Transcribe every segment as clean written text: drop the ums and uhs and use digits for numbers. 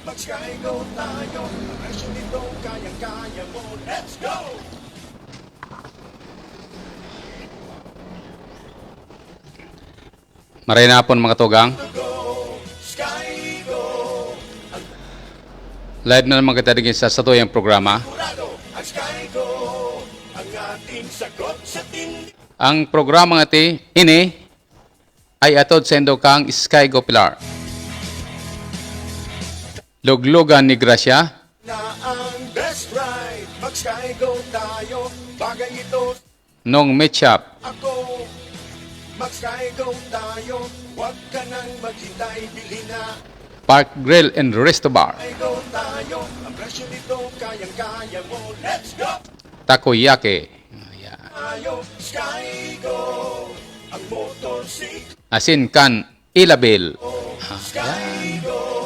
Mag-skygo tayo, ang presyo nito kayang-kaya mo. Let's go! Maray na hapon mga tugang. Skygo, Live na naman kita digin sa satuyang programa. kurado ang Skygo, ang ating sagot sa tindi. Ang programa nga ini ay atod sa kang Skygo Pilar. Luglugan ni Gracia, Na ang best ride, mag-skygo tayo, bagay ito nung matchup, ako. Mag-skygo tayo, huwag ka nang maghintay, bilhin na. Park Grill and Resto Bar, Skygo tayo, ang presyo nito kayang-kaya mo. Let's go! Takoyaki, ayan. Tayo, Skygo, ang motorsiklo. Asinkan Ilabil. Skygo,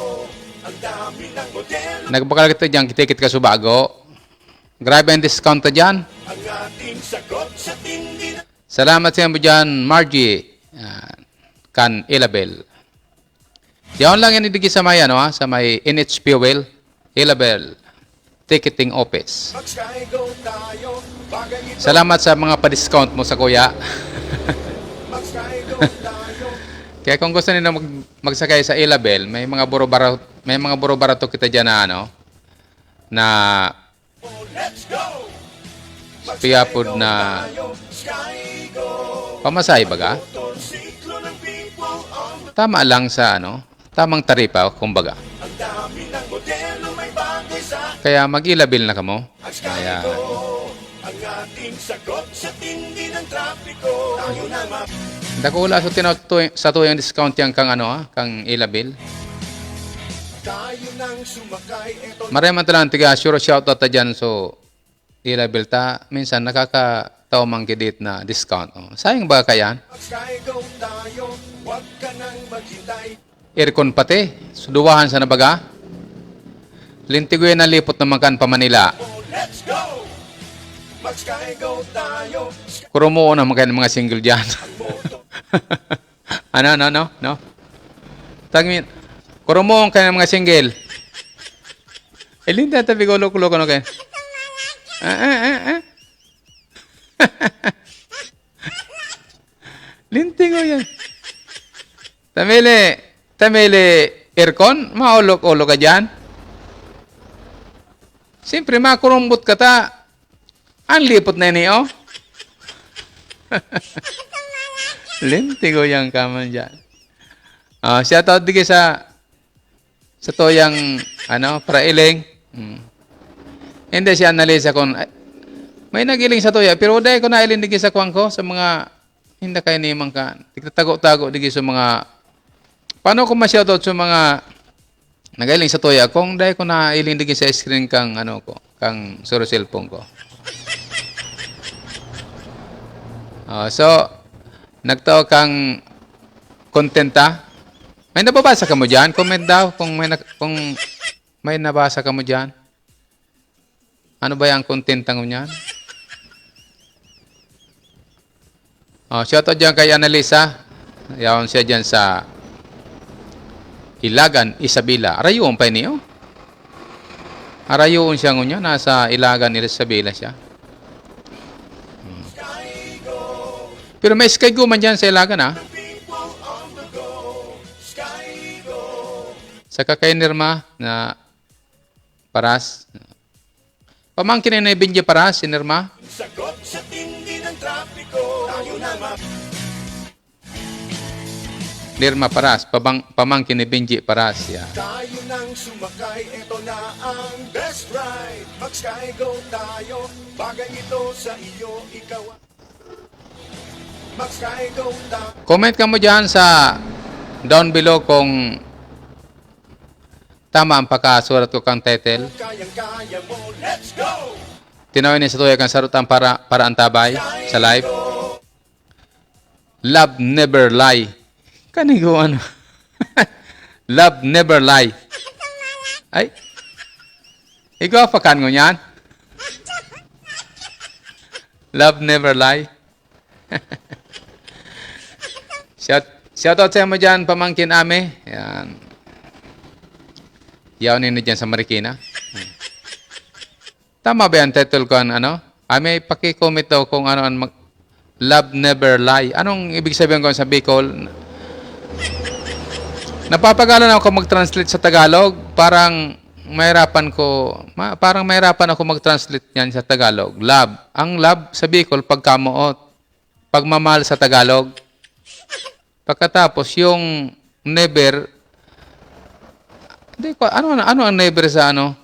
ang dami ng modelo. Nagbakal kita dyan, kitikit ka subago. Grabe ang discount dyan. Ang ating sagot sa tindi na Salamat sa inyo dyan, Margie. Ayan. Kan Ilabel. Diyan lang yan idigi sa may, sa may NH Fuel, Ilabel, Ticketing Office. mag-skygo tayo, bagay ito. Salamat sa mga pa-discount mo sa kuya. Mag-skygo tayo, Kaya kung gusto niyo magsakay sa Ilabel, may mga buro-barato kita diyan na oh, let's go! piyapod na Tayo, Skygo, pamasahe baga. motorsiklo ng people on the... Tama lang sa tamang taripa kumbaga. Ang dami ng modelo, may bagay sa Kaya mag-Ilabil na kamo. ang Kaya Skygo. Ang ating sagot sa tindi ng trapiko. Tayo na dakula sa tuyang discount yang kang kang Ilabil. tayo nang sumakay. Eto Maraming talang tiga sure shoutout ta dyan so Ilabil ta minsan nakakataw mang kidit na discount. Sayang ba kayan? mag-skygo tayo, huwag ka nang maghintay. Aircon pati, suduwahan sa nabaga. Lintigoy na lipot naman kan pa Manila. Oh, let's go! Mag-skygo tayo, Kurumo na mga single dyan. motor. No? Tagmin, kurumo kayo ng mga single. Ilin tabi ko loko-loko no kayo. Linting ko yan. Tamili, aircon, maulok-ulok ka dyan. Siyempre, makurumbot ka ta. Ang lipot na ini, oh. Linting ko yan kaman dyan. Shout out digay sa toyang, prailing. Hindi siya analisa kung, may nagiling sa toya, pero dahil ko nailin digay sa kuwang ko, sa mga, hindi kayo nimang ka, tago-tago digay sa mga, paano ko ma-shoutout sa mga, nagailing sa toya, kung dahil ko nailin digay sa screen kang, kang suro cellphone ko. So, nagtao kang kontenta. May nababasa ka mo dyan? Comment daw kung may nabasa ka mo dyan. Ano ba yung kontenta mo dyan? Shoutout dyan kay Annalisa. Yawan siya dyan sa Ilagan, Isabela. Arayuon pa niyo? Arayuon siya ngunya. Nasa Ilagan, Isabela siya. Pero may Skygo man dyan sa Ilagan, People on the go, Skygo. Sa kay Nirma na Paras. Pamangkin na Benji Paras, si Nirma. Sagot sa tindi ng trapiko. Tayo na Nirma Paras. Pamangkin ni Benji Paras. Yeah. tayo nang sumakay. Ito na ang best ride. Mag-skygo tayo, bagay ito sa iyo, ikaw. Mag-skygo tayo. Comment ka mo dyan sa down below kung tama ang pagkasurat ko kang title. Kayang-kaya mo, let's go! Tinawin niya sa tuya kang sarutan para antabay sa live. Love never lie. Kanigo Love never lie. Ay. Ikaw pakan mo yan? Love never lie. Shout out sa mo dyan, pamangkin ame. Yan. Yaw nini dyan sa Marikina. Tama ba yung title ko? Ano? May paki-comment daw kung ano ang love never lie. Anong ibig sabihin ko sa Bicol? Napapagalan ako mag-translate sa Tagalog. Parang mahirapan ako mag-translate yan sa Tagalog. Love. Ang love sa Bicol, pagkamuot. Pagmamahal sa Tagalog. Pagkatapos, yung never, hindi ko, ano ang never sa ano?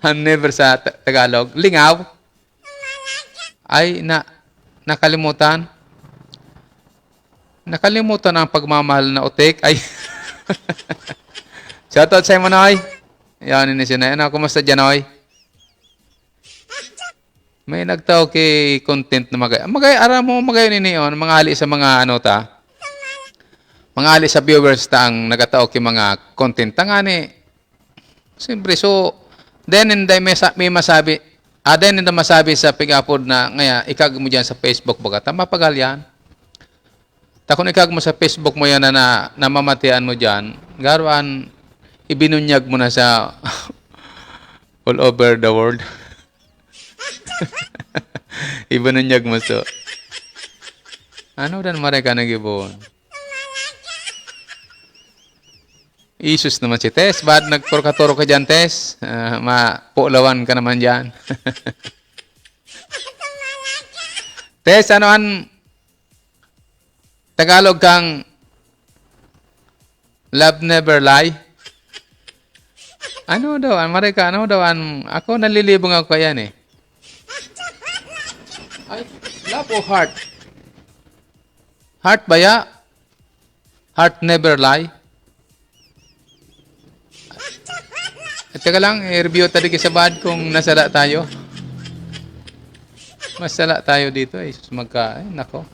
Ang never sa Tagalog? Lingaw? Ay, nakalimutan. Nakalimutan ang pagmamahal na utik. Ay. Shoutout sa mo, Noy. Yan, ini si Noy. Ano, kumusta dyan, Noy? May nagtao kay content na aram mo magayon ini on, mga ali sa mga ano ta. Mga ali sa viewers ta ang nagatao kay mga content. Tangani. Siyempre, so, then and may masabi, then and masabi sa pig-upload na, ngaya, ikag mo dyan sa Facebook baga. Tama pagal yan. Kung ikag mo sa Facebook mo yan na namamatian mo dyan, garuan, ibinunyag mo na sa all over the world. Ibinunyag mo so. Ano dan mareka nag-ibon? Isus naman si Tess. Ba't nagpurkaturo ka dyan, Tess? Mapuulawan ka naman dyan. Tess, ano an Tagalog kang love never lie? Ano daw? Marika, ano daw? Ako nalilibong ako yan eh. Ay, love o heart? Heart ba ya? Heart never lie? Teka lang, i-review tadi sa bad kung nasala tayo. Masala tayo dito eh. Ay, nako.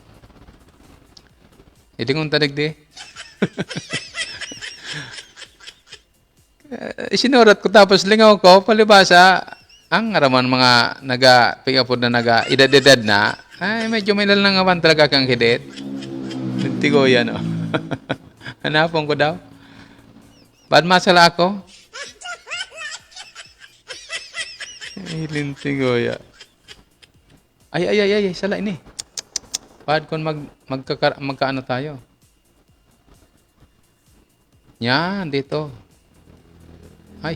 Hindi kong tadig di. Sinurat ko tapos lingaw ko, palibasa, ang araman mga naga-pigapod na naga-idad-idad na, ay medyo may lalangawan talaga kang hidit. Nagtigo yan o. Hanapon ko daw. Ba't masala ako? Ay, lintigoya. Ay, sala ini. Ba't kung magkaano tayo? Yan, dito. Ay.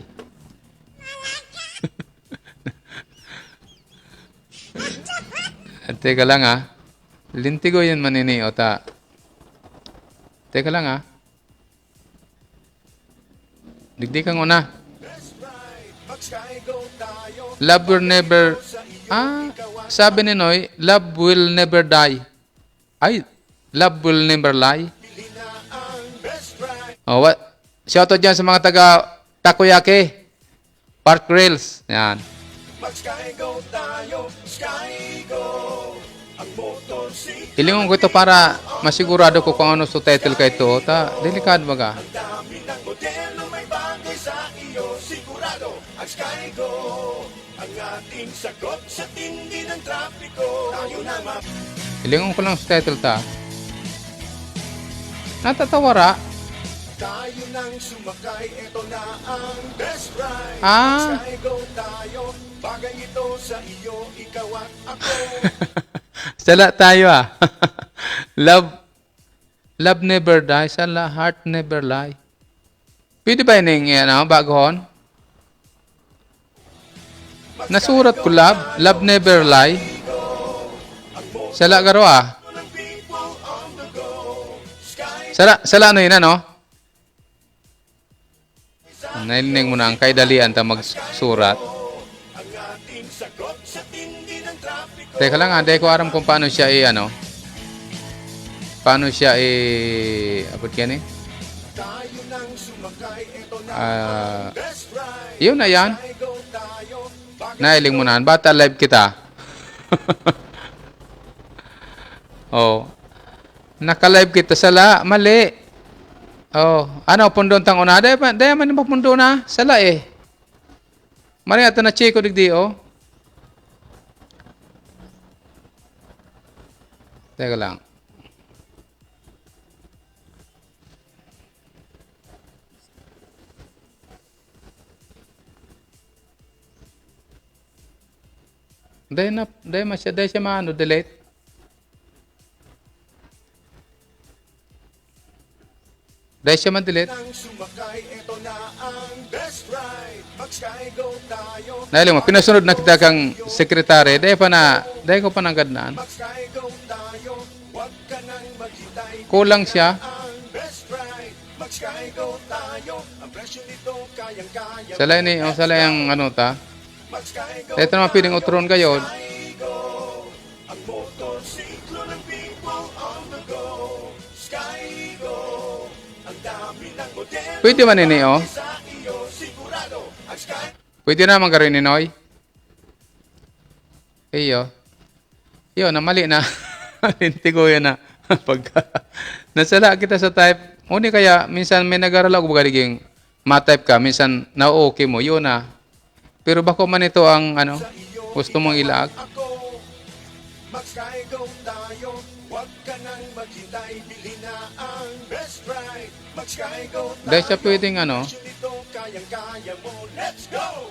Teka lang Lintigo yan manini o ta. Teka lang Digdi kang una. Love will never... sabi ni Noy, love will never die. Ay, love will never lie. Oh, what? Shoutout dyan sa mga taga Takoyaki. Park Rails. Yan. Mag-Skygo tayo, Skygo. Ang motorsiklo. Ilingon ko ito para masigurado ko kung ano sa title ka ito. Delikado baga. Ang dami ng modelo, may bagay sa iyo. Sigurado, ang Skygo. Ang ating sagot sa tindi ng trapiko. Tayo na Ilingon ko lang sa title ta. Natatawara. Tayo nang sumakay, ito na ang best ride. Skygo tayo, bagay ito sa iyo, ikaw at ako. Sala tayo Love never die, sala heart never lie. Pwede ba yun bagohon? Nasurat ko love never lie. Sala garo Sala ano yun Nailing mo na ang kaidalian ta magsurat. Teka lang hindi ko aram kung paano siya paano siya abot yan yun na yan. Nailing mo na. Bata live kita. Oh. Naka-live kita sala. Mali. Oh, pundon tang una? Daya man ba pundo na? Sala Mari ata na chiko digdi Teka lang. Dahil siya maano, delete. Dahil siya ma-delete. Nang sumakay, ito na ang best ride. Mag-skygo tayo. Dahil mo, pinasunod na kita kang sekretary, dahil ko pa nanggadnaan. Mag-skygo tayo. Huwag ka nang maghintay. Kulang siya. Ang best ride. Mag-skygo tayo. Ang presyo nito kayang-kaya. Salay ang ano ta. Mag-skygo Ito naman piling utron kayo. Skygo. Ang motorsiklo ng people on the go. Skygo. Ang dami ng modelo. Pwede man ini, oh. Sa iyo, sigurado. Ang Sky Pwede naman ka rin ni Noy. Iyo. Iyo, na mali na. Linti ko yan na. Pagka nasala kita sa type, uni kaya, minsan may nag-aral ako magaliging ma-type ka, minsan na-okay mo, yun na. Pero bako man ito ang, ano, gusto mong ilag. ako. Mag-skygo tayo. Huwag ka nang maghintay. Bili na ang best ride. Mag-skygo tayo. Dahil siya pwedeng, ano, Presyo nito kayang-kaya mo. Let's go!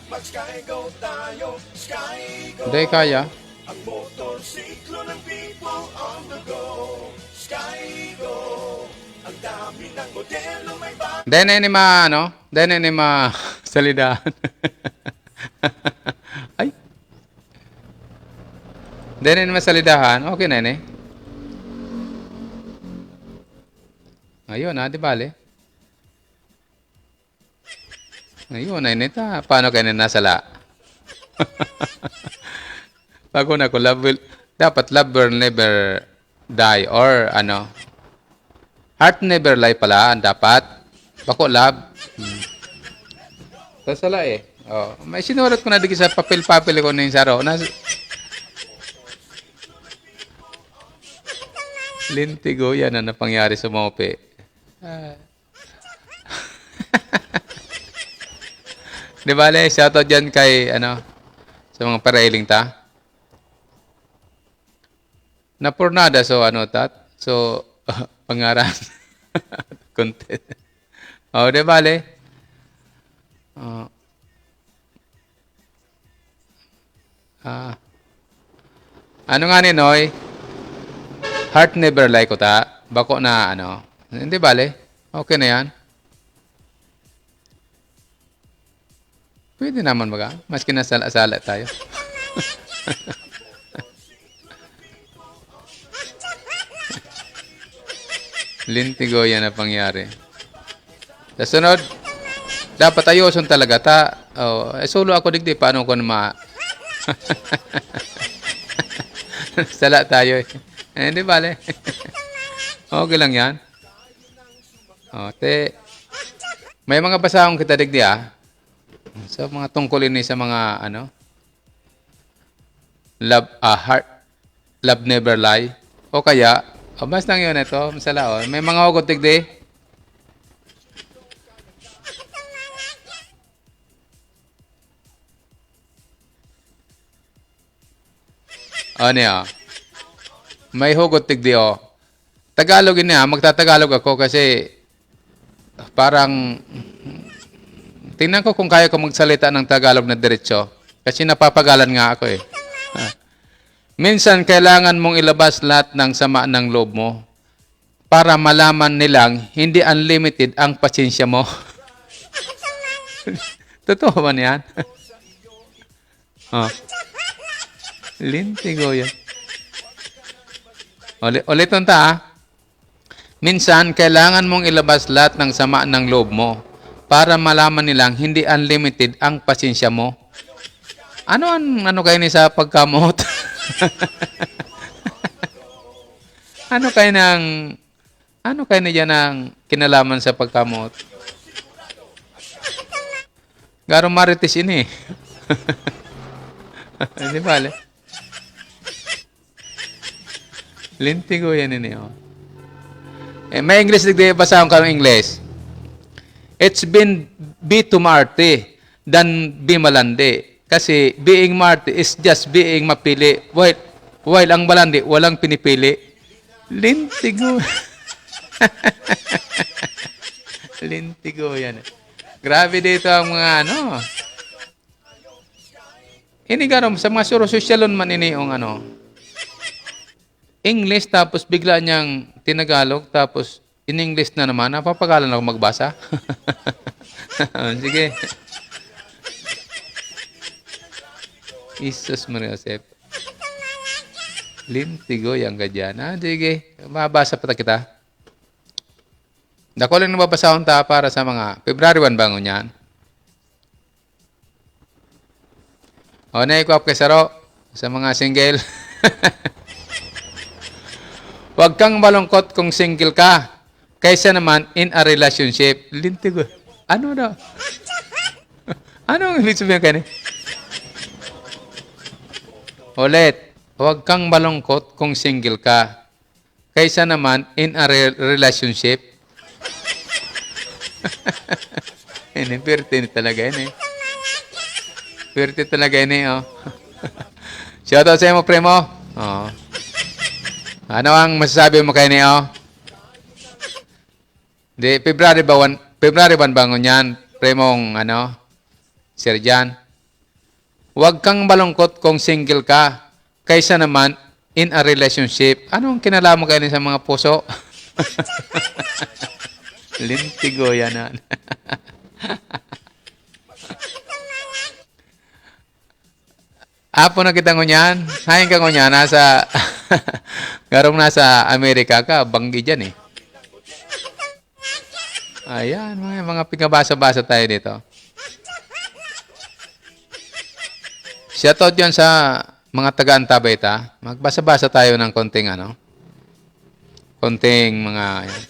Mag-skygo tayo. Skygo. dahil kaya. Ang motorsiklo ng people on the go. Skygo. Ang dami ng modelo may bago. Dahil na ini ma, ano, dahil na ini ma salidahan. Ay. Dahil na ini masalidahan, okay na ini. Ayun na, di bale. Ayun na ini ta. Paano kayo nasala? Bago na ko, dapat love will never die or ano, heart never lie pala ang dapat. Bako love. Tasala eh. Oh, may sinulat ko na dito sa papel-papel ko na yung saro. Lintigo yan ang napangyari sa mope. Di ba, Le? Shoutout dyan kay, ano, sa mga parailing ta. Napurnada, so, ano, tat? So, pangaran. Content. Oh, di ba, Le? Oh. Ano nga ni Noy? Heart never lie ko ta. Bako na, ano. Hindi ba, Le? Okay na yan. Pwede naman baga. Maski nasala-sala tayo. Lintigo yan na pangyari. Sa sunod, dapat ayoson talaga ta. Oh, solo ako digdi. Paano ko na sala tayo eh. Hindi bale. Okay lang yan. Oh, may mga basahong kita digdi ah. So, mga tungkol ini sa mga, ano, love never lie. O kaya, mas lang yun ito, masala, may mga hugot tigdi. O niya, may hugot tigdi o. Tagalog niya, magtatagalog ako kasi parang tingnan ko kung kaya ko magsalita ng Tagalog na diretso. Kasi napapagalan nga ako eh. Minsan, kailangan mong ilabas lahat ng sama ng loob mo para malaman nilang hindi unlimited ang pasensya mo. Totoo ba niyan? Oh. Lintigo yan. Ulitin ta ah. Minsan, kailangan mong ilabas lahat ng sama ng loob mo para malaman nilang hindi unlimited ang pasensya mo. Ano kayo ni sa pagkamot? ano kayo ni dyan ang kinalaman sa pagkamot? Garo marites ini. Hindi bale. Lintigo yan ini. Oh. May English digdi basahon ka ng English. It's been be to Marte than be malandi. Kasi being Marte is just being mapili. While ang malandi, walang pinipili. Lintigo. Lintigo yan. Grabe dito ang mga ano. Ini garom sa mga suro sosyalon man ini yung ano, English tapos bigla niyang tinagalog tapos in English na naman. Napapagalan ako magbasa. Sige. Isus Maria Josep. Lintigo yang gadyan. Sige. Mabasa pa kita. Dako lang nababasahon ta para sa mga February 1 bangon yan. O, naikuap kay Saro sa mga single. Huwag kang malungkot kung single ka. Kaysa naman in a relationship. Lintigo. Ano daw? Ano ang ibig sabihin ka ni? Ulit. Huwag kang malungkot kung single ka. Kaysa naman in a relationship. Ini, pirti talaga ini. Pirti talaga ini, oh. Shoutout sa iyo, primo. Oh. Ano ang masasabi mo kay niyo? Di, February 1 bangon yan. Primong, ano, Sir Jan. Huwag kang malungkot kung single ka. Kaysa naman, in a relationship. Anong kinalaman kayo sa mga puso? Lintigo yan. Apo na kita ngunyan. Hayin ka ngunyan. Nasa, garong nasa Amerika ka. Banggi dyan eh. Ayan. Mga pingabasa-basa tayo dito. Shoutout yan sa mga taga-Antabay ta. Magbasa-basa tayo ng konting ano. Konting mga... Ayan.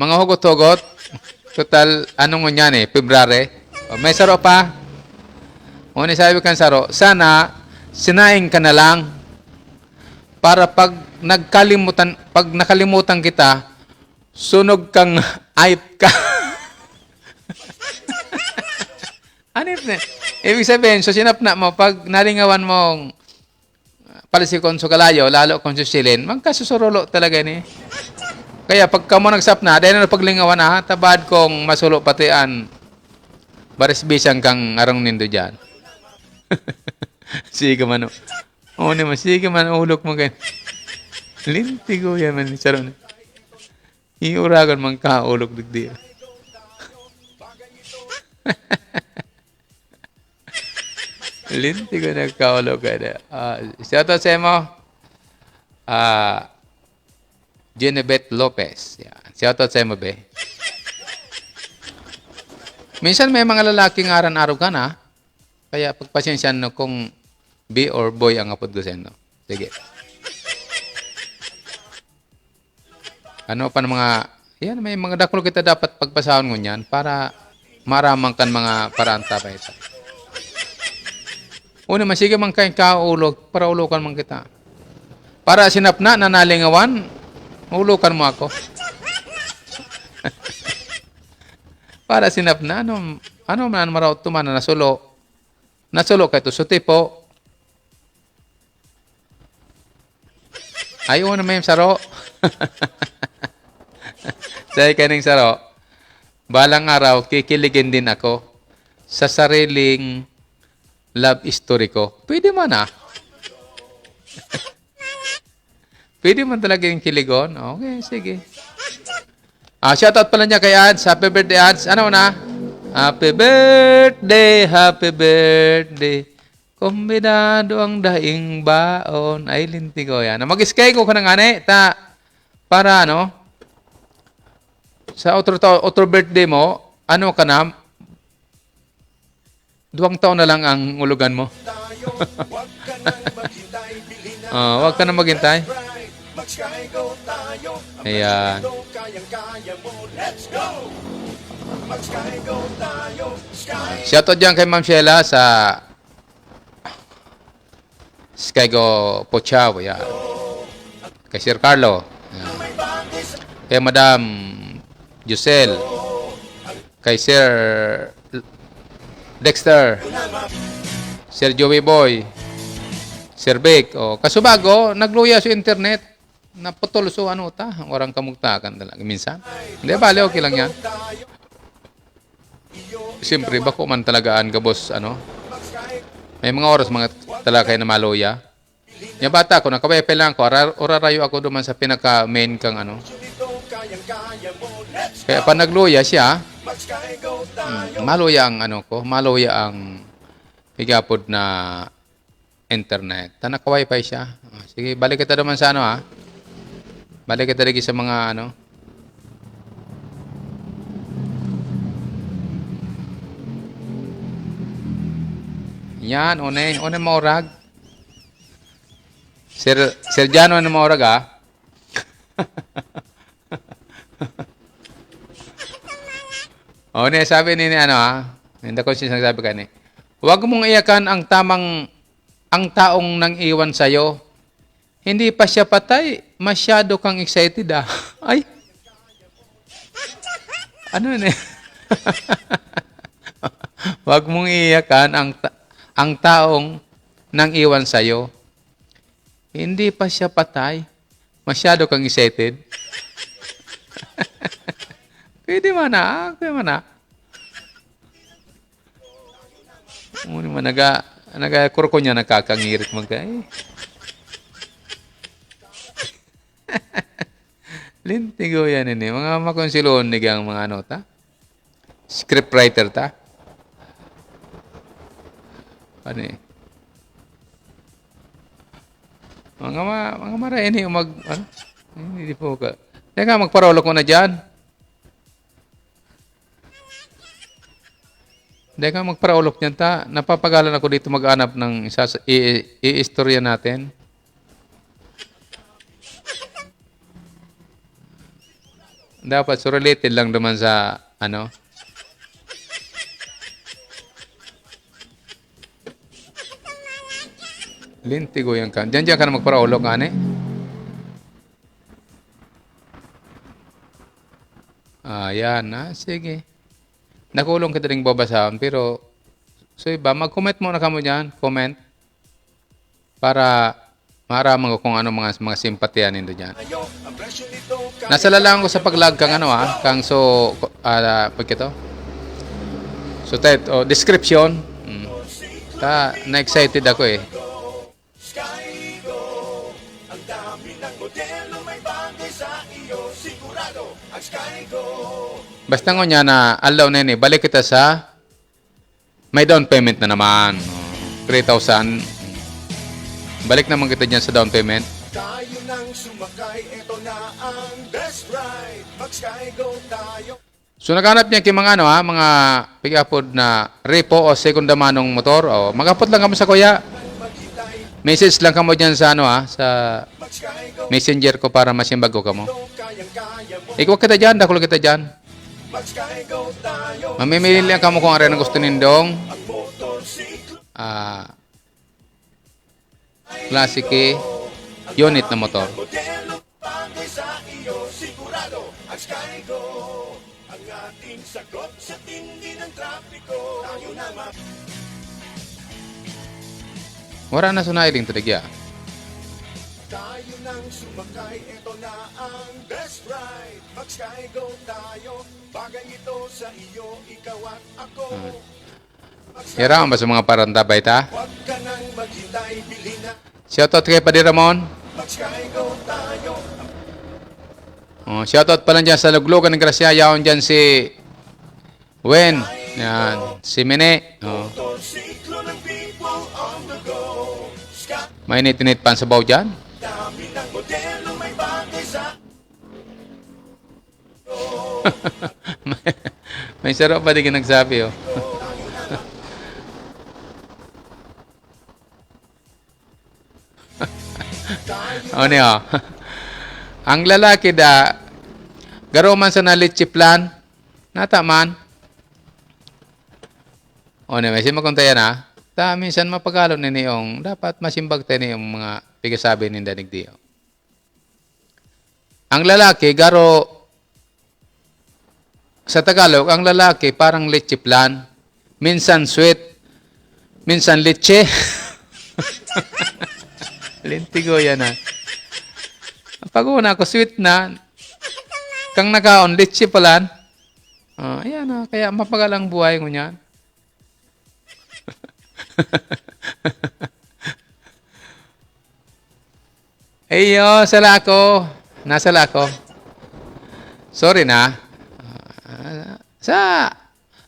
Mga hugot-hugot. Total, anong ngunyan eh? February. O, may saro pa. Ngunit sabi kang Saro, sana sinaing ka na lang para pag nakalimutan kita, sunog kang ayip ka. Ano yun? Ibig sabihin, so sinapna mo, pag nalingawan mong palisikon sa kalayo, lalo kung susilin, magkasusurulo talaga ni. Kaya pagka mo nagsapna, dahil na paglingawan na, tabad kong masulo patian, barisbisang kang arong nindo dyan. Sige man. Oo naman, sige man, ulok mo kayo. Lintigo yan man, Sharon. Iuragan man ka, ulok digdi. Lintigo nagkaulok ka na. Shoutout sa mo. Jenebet Lopez. Yan. Shoutout sa mo, be. Minsan may mga lalaking aran-araw ka na. Kaya pagpasensyan no kung B or boy ang apod ko sa inyo. Sige. Ano pa ng mga... Yan, may mga daklo kita dapat pagpasahon ngunyan para maramang kan mga paraan tapay ito. Una, sige man kayo kaulog para ulukan man kita. Para sinapna, nanalingawan, ulukan mo ako. Para sinapna, ano man maraw tuman na nasulo. Nasulo ka ito. So, tipo, ayaw na may Saro. Dahil kaning Saro, balang araw, kikiligin din ako sa sariling love story ko. Pwede man ah. Pwede man talaga yung kiligon. Okay, sige. Shoutout pala niya kay Ads. Happy birthday, Ads. Ano na? Happy birthday. Kombinado ang daing baon. Ay, linti ko yan. Mag-sky ko ka ng ane, para ano, sa otro birthday mo, ano ka na, 2 taon na lang ang ulugan mo. Huwag ka na maghintay. Ayan. Shoutout dyan kay Ma'am Sheila sa Skygo Pochaw. Yan. Kay Sir Carlo. Yan. Kay Madam Giselle. Kay Sir Dexter. Sir Joey Boy. Sir Vic. Kasubago, nagluya sa internet. Naputol so ano ta. Orang kamugtakan talaga. Minsan. Hindi, bale, okay lang yan. Siyempre, bako man talagaan ka, boss, ano? May mga oras mga talakay na maluya. Yung bata ko, nakawaypay lang ako, orarayo ako duman sa pinaka-main kang ano. Ito kayang-kaya mo. Let's Kaya pa nagluya siya, mag-sky go tayo. maluya ang ano ko, maluya ang higapod na internet. Ta naka-wifi siya. Sige, balik kita naman sa ano ha. Balik kita lagi sa mga ano. Yan, une maurag. Sir Jano na maurag ha. Ne, sabi ni ano ha. Hindi ko siya nagsabi ka ni. Huwag mong iyakan ang taong nang iwan sa'yo. Hindi pa siya patay. Masyado kang excited ah. Ay. Ano ne? Huwag mong iyakan ang taong nang iwan sa'yo. Hindi pa siya patay. Masyado kang excited. Pwede man na. Pwede man na. Muna man kurko niya nakakangirit magkay. Lintigo yan ini. Mga makonsiloon ni ang mga ano ta. Scriptwriter ta. Ano eh. Mga mara ini ano? Hindi po ka. Teka, magparolok mo na dyan. Teka, magparolok niyan ta. Napapagalan ako dito mag-anap ng isa sa i-istorya natin. Dapat so related lang naman sa ano. Lintigo yan ka. Diyan ka na magparolok nga eh. Yan na. Sige. Nakulong kita rin babasahan. Pero, so iba, mag-comment muna ka mo dyan. Comment. Para maramang ko kung ano mga simpatya nindo dyan. Ang presyo nito Nasalalang ko sa pag-log kang ano kang so, pagkito. So, description. Na-excited ako eh. Sky Go. Ang dami ng modelo may bagay sa iyo. Sigurado ang Sky Go. Basta ngo niya na alaw na yun eh. Balik kita sa may down payment na naman. 3,000. Balik naman kita dyan sa down payment. Tayo nang sumakay. Ito na ang best ride. Mag-Sky Go tayo. So naghanap niya kay mga mga pick-upod na repo o segunda manong motor. O, mag-upload lang kamo sa kuya. Magitay. Message lang kamo dyan sa sa Mag-Sky Go. messenger ko para masimbag ko kamo. Kayang-kaya mo. Ikaw kita dyan, dakulo kita dyan. Mag-Sky Go tayo. Mamimili lang kamo kung ano ang gusto nindong. Ang motorsiklo. Classic unit na motor. Modelo bagay sa iyo. Sigurado ang Sky Go. Ang ating sagot sa tindi ng trapiko. Tayo naman. Wala na sunailing tuligya. Tayo nang sumakay. Ito na ang best ride. Mag-Sky Go tayo. Bagay ito sa iyo. Ikaw at ako. Hira ba sa mga parantabay ta? Huwag ka nang maghintay. Bili na. Shoutout kay Padi Ramon. Mag-Sky Go tayo. Shoutout pa lang dyan sa Luglugan ng Gracia. Yaon dyan si Wen. Yan. Si Mine. Motorsiklo ng people on the go. Sky. May init pan sa baw dyan. Dami ng modelo may bagay sa May sarap pa di ka nagsabi oh. O niyo. Ang lalaki garo man sa nalitsi plan, nata man. O niyo, may simakuntayan minsan mapagalo ni niyong, dapat masimbag tayo niyong mga pigasabi ni danig diyo. Ang lalaki, sa Tagalog, ang lalaki parang litsi plan. Minsan sweet, minsan litsi. Lintigo yan Pag una ko sweet na, kang nakaon, litsi palan. Ayan kaya mapagalang buhay ko niyan. Ayo, sala ako. Nasala ako. Sorry na. Sa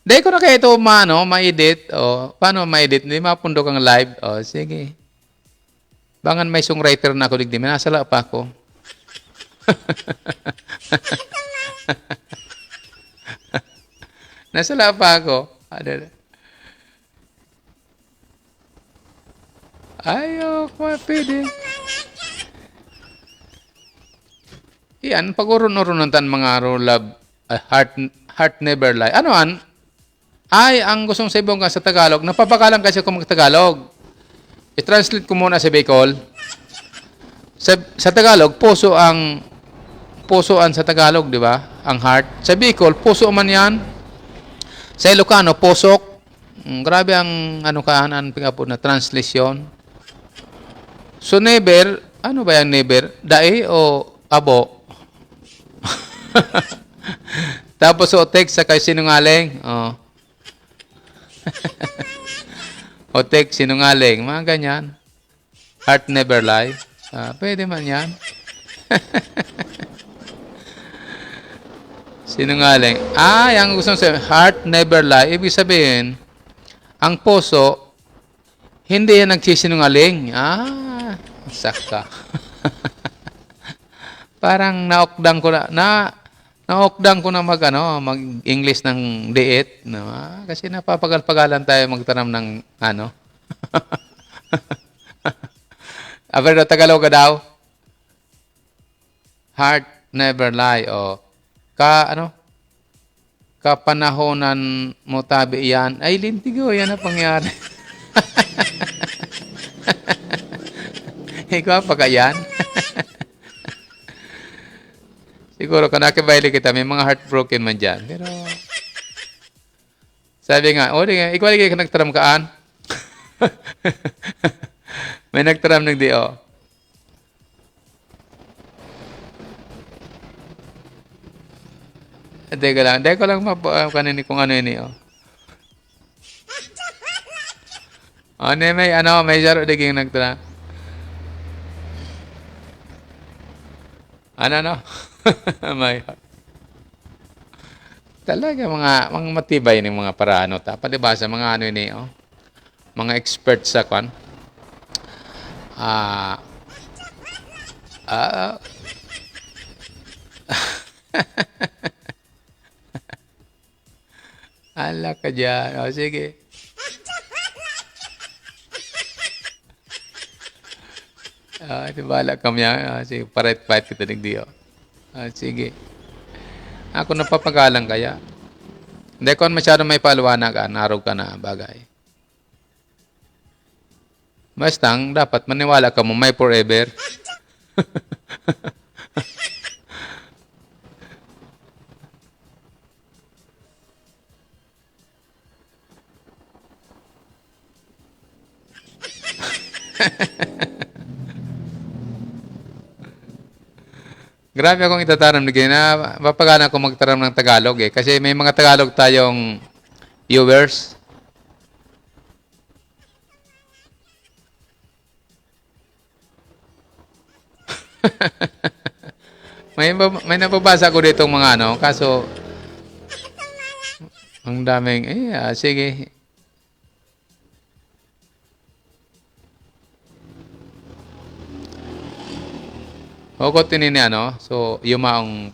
Dahil ko na kayo ito ma-edit. O, paano ma-edit? Hindi mapundok ang live. O, sige. Bangan may songwriter na ako. Digdi, nasala pa ako. Nasala pa ako. Ayaw, pwede. Yan, pag-urun-urunan tan mga love, heart never lie. Ano an? Ay, ang gustong sabihin ka sa Tagalog, napapakalam kasi kung mag-Tagalog. I-translate ko muna sa Bicol. Sa Tagalog, puso ang sa Tagalog, di ba? Ang heart. Sa Bicol, puso man yan. Sa Ilocano, pusok. Grabe ang na translation. So, never, ano ba yung never? Dae o abo? Tapos, otek sa kay sinungaling. Oh. Otek, sinungaling. Mga ganyan. Heart never lie. Pwede man yan. Sinungaling. Yung gusto sabihin, heart never lie. Ibig sabihin, ang puso, hindi yan nagsisinungaling. Sakta. Parang naokdang ko na mag-English ng diet. No? Kasi napapagal-pagalan tayo magtanam ng Aber Tagalog ka daw? Heart never lie. O, kapanahonan mo tabi yan. Ay, lintigo, yan ang pangyari. Ikaw pa ka yan? Siguro, kanakibaili kita, may mga heartbroken man dyan. Pero, sabi nga, ikaw lagi ka nagtaram kaan? May nagtaram ng di, oh. Hindi ko lang kanini kung ano yun, oh. May jaro diging nagtaram. My heart. Talaga mga matibay ng mga parano ta. Palibasa mga ini mga experts sa kwan. Ala ka dyan. O, sige. Tibala kami yan. Sige, paret-paret kita nagdiyo. Sige. Ako napapagalang kaya. Hindi ko masyado may paluwanag, narog ka na bagay. Bastang, dapat maniwala ka mo, may forever. Grabe akong itataram na ganyan. Mapagana ako magtaram ng Tagalog eh. Kasi may mga Tagalog tayong viewers. may nababasa ko dito mga kaso ang daming, sige. Hukot ini so yumaong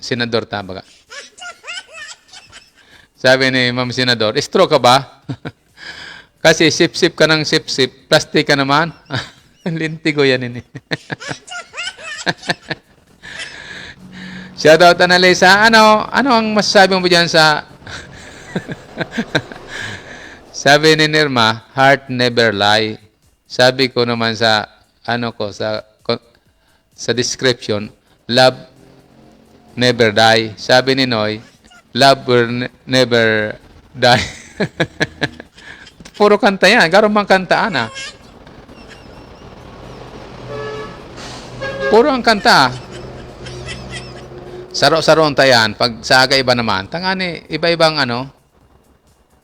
senador tama ka. Sabi ni Ma'am Senador, stroke ka ba? Kasi sip-sip ka ng sip-sip, plastic ka naman. Lintigo yan ini. Shoutout Analisa. Ano ang masasabi mo diyan sa Sabi ni Nirma, heart never lie. Sabi ko naman sa sa description, love never die. Sabi ni Noy, love will never die. Puro kanta yan. Garo mang kantaan Puro ang kanta. Saro-saroon tayan. Pag sa aga iba naman, iba-ibang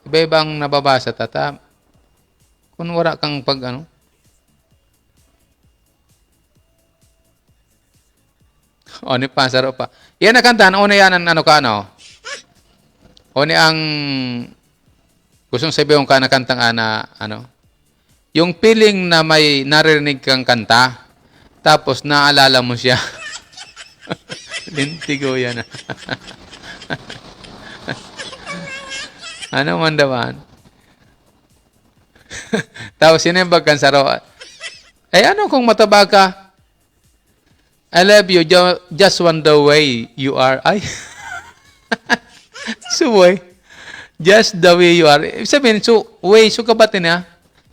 iba-ibang nababasa tata. Kung wala kang pag ano. O, ni pasaro pa. Yan na kantaan. O na yan ang ano ka, ano. O ni ang gustong sabihin ka na kantang ana, ano. Yung feeling na may naririnig kang kanta, tapos naalala mo siya. Lintigo yan. Ano man daman. Tapos sinimbag kang saro. Eh ano kung mataba ka? I love you just one the way you are. Ay. So way. Just the way you are. Ibig sabihin, so way, so kabatin na.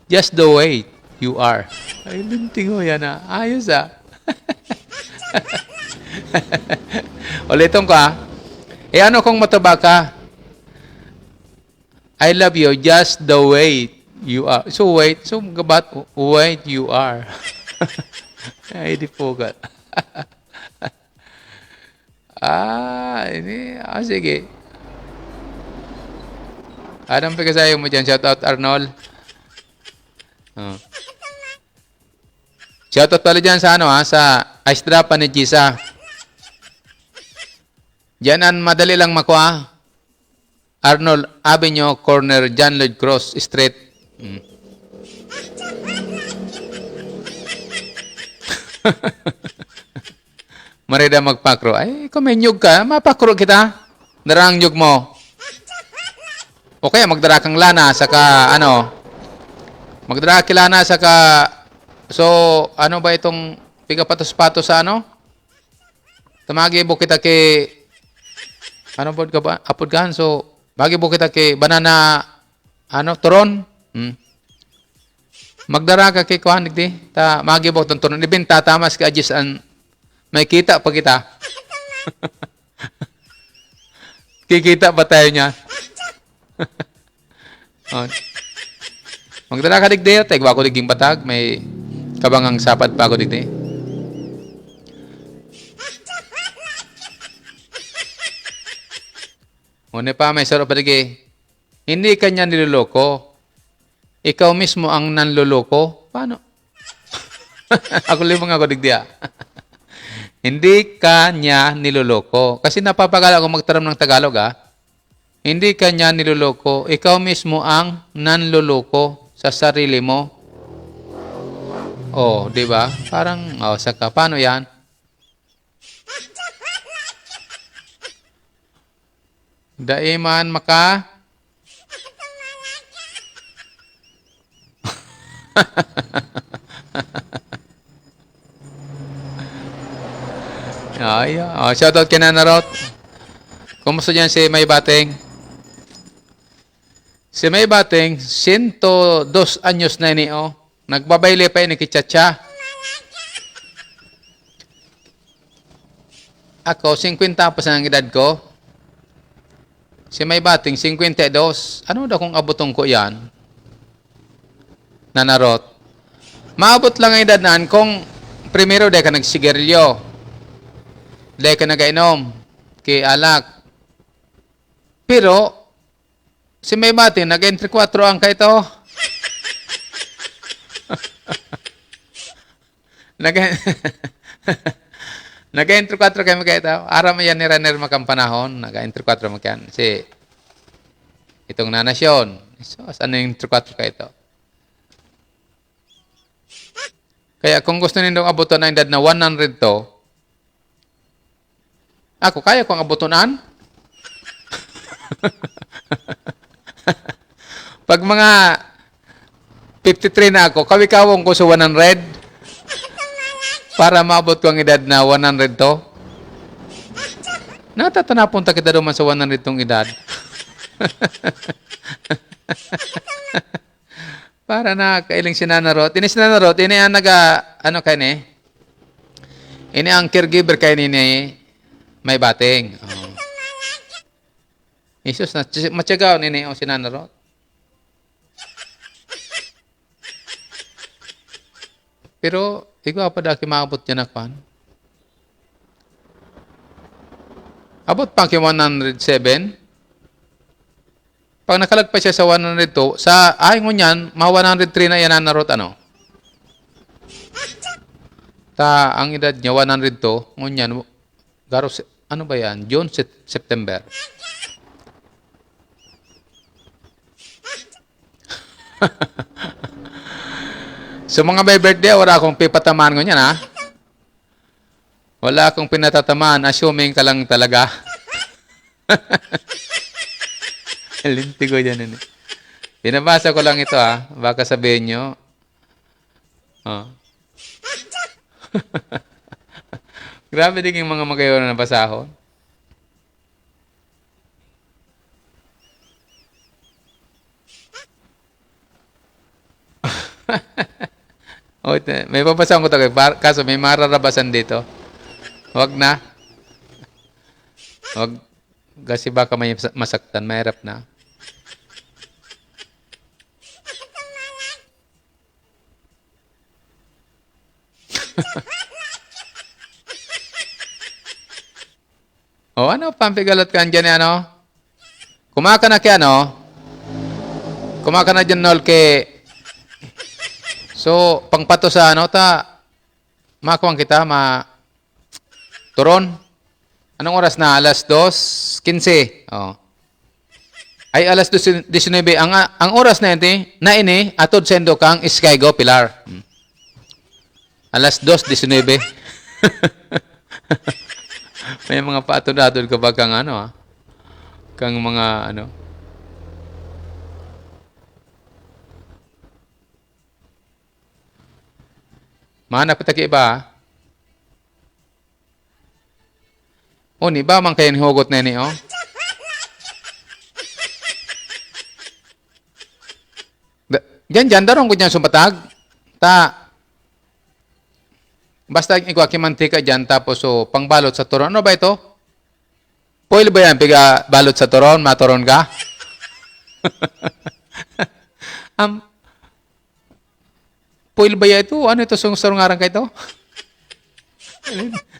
Just the way you are. Ay, lintigo yan ah. Ayos ah. Ulitin ko ah. Eh ano kung mataba ka? I love you just the way you are. So wait, so gabat, wait you are. Ay, di pugat. Ini, sige. Anong pagkasayo mo dyan? Shout out Arnold. Oh. Shout out pala dyan sa ano ha, sa Ice Drop ni Gisa. Diyan ang madali lang makuha. Arnold Avenue, corner, John Lloyd Cross Street. Marida magpakro. Ay, kung may nyug ka, mapakro kita. Darang nyug mo. O kaya magdara kang lana, saka ano, magdara kang lana, saka, so, ano ba itong pigapatos-patos sa ano? Tamagi bo kita kay, ano po ka ba? Apod ka, so, bagi po kita kay banana, ano, turon. Magdara ka kay kuhan, digdi. Ta, magi po itong turon. Ibin, tatamas ka, adjust an, may kita pa kita. Kikita ba tayo niya? Oh. Magdara ka, digdi. Tegwa ko diging patag. May kabangang sapat pa ako, digdi. Una pa, may sarap pa digdi. Hindi kanya niloloko. Ikaw mismo ang nanloloko. Paano? Ako limang ako digdi ah. Hindi ka niya niloloko. Kasi napapagala ako magtaram ng Tagalog ah. Hindi ka niya niloloko. Ikaw mismo ang nanloloko sa sarili mo. Oh, di ba? Parang, oh, saka, paano yan? Daiman maka... Ay, oh, shoutout kay Nanarot. Kumusta dyan si May Bating? Si May Bating, 102 anyos na ini, oh. Nagbabayle pa ini kichacha. Ako, 50 pa sa ang edad ko. Si May Bating, 52. Ano daw kung abotong ko yan? Nanarot. Maabot lang ang edad naan kung primero dahil ka nagsigarilyo. Dahil ka nagainom kay alak. Pero, si May Bating, nag-entry 4 ang kaito. Nag-entry 4 kayo kaito. Aram yan ni Rainer makampanahon. Nag-entry 4 magyan. Si, itong nanasyon. So, saan yung entry 4 kaito? Kaya kung gusto nindong abuton na edad na 100 to, ako, kaya kong abutonan? Pag mga 53 na ako, kawikawong ko sa 100 para maabot ko ang edad na 100 to. Natatanapunta kita duman sa 100 tong edad. Para na kailing sinanarot. Ini sinanarot, ini ang ano kayo ni? Ini ang caregiver kayo ni May Bating. Oh. Isus na, matsyagaw nini o sinanarot. Pero, ikaw pa daki maabot yan akwan. Abot pa ki 107. Pag nakalagpas siya sa 102, sa ayon niyan, mga 103 na yan narot ano. Ta ang edad niya 102, ngunyan garo ano ba yan? June, September. So mga may birthday, wala akong pipatamaan ngunyan ha. Wala akong pinatatamaan, assuming ka lang talaga. Linti ko dyan. Binabasa ko lang ito ha. Baka sabihin nyo. Oh. Grabe din yung mga magayon na basahon. Oh, may papasahan ko tayo. Kaso may mararabasan dito. Wag na. Wag. Kasi baka may masaktan. Mahirap na. O ano, pampigalot ka dyan ano? Kumaka na kaya ano? Kumaka na dyan nol ke... So, pangpato sa ano, makuwang kita, turon. Anong oras na? Alas 2:15. Oh. Ay, alas 2:19. Ang oras na ini, atod sendo kang Iskaygo, Pilar. Alas 2:19. May mga paatod-atod ka ba kang ano, ha? Kang mga ano. Mana pa taki ba? O, ni ba man kayo hugot na ni, oh? Diyan, darong ko dyan sumatag. Basta ikaw kimantika dyan, tapos so, pangbalot sa turon. Ano ba ito? Foil ba yan? Piga balot sa turon, maturon ka? Foil ba yan ito? Ano ito? Sungarang ka ito?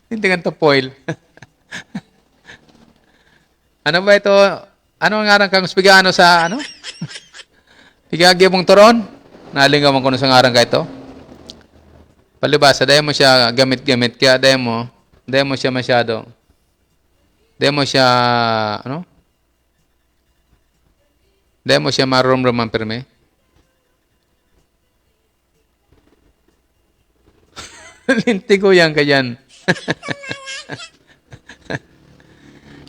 Hindi ganito foil. Ano ba ito? Ano ang ngarang kang spigano sa ano? Igagi mong turon? Nalingaw mo kung sa ngarang ka ito? Palibasa, dahil mo siya gamit-gamit. Kaya dahil mo siya masyado. Dahil mo siya, ano? Dahil mo siya marum-ruman pirme. Linti ko yan ka yan.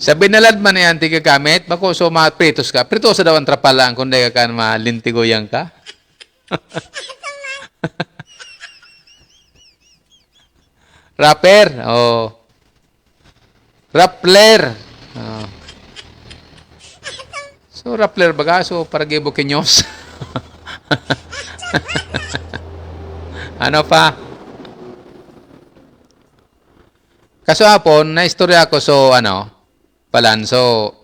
Sa binalad man yan, ti gagamit, bako so mapritos ka. Prito sa daw ang trapalaan kung di ka malintigo yan ka. Rapper. Oh. Rappler. Oh. So, Rappler baga. So, para gibo kinyos. Ano pa? Kaso hapon, na-istorya ko so, palan. So,